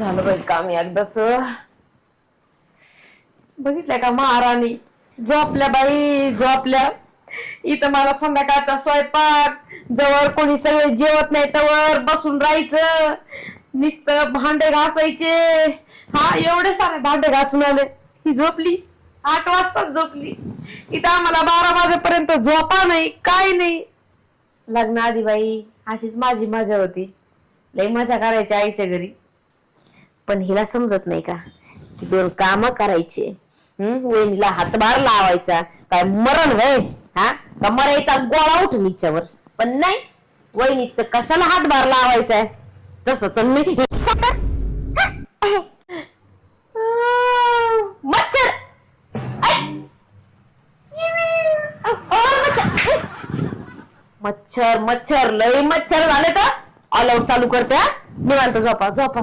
झालं बाई काम एकदाच. बघितलंय का महाराणी झोपल्या बाई झोपल्या. इथं मला संध्याकाळचा स्वयंपाक जवळ कोणी सगळे जेवत नाही तवर बसून राहायचं. नुसतं भांडे घासायचे. हा एवढे सारे भांडे घासून आले. ही झोपली 8 वाजताच झोपली. इथं आम्हाला 12 वाजेपर्यंत झोपा नाही काय नाही. लग्न आधी बाई अशीच माझी मजा होती. लई मजा करायची आईच्या घरी. पण हिला समजत नाही का की 2 काम करायचे. वहिनीला हातभार लावायचा काय मरण होय. हा का मरायचा गोळा उठून हिच्यावर. पण नाही वहिनीच कशाला हातभार लावायचाय. तसं तर मी मच्छर मच्छर मच्छर लई मच्छर झाले तर ऑल आउट चालू करते. निवांत झोपा झोपा.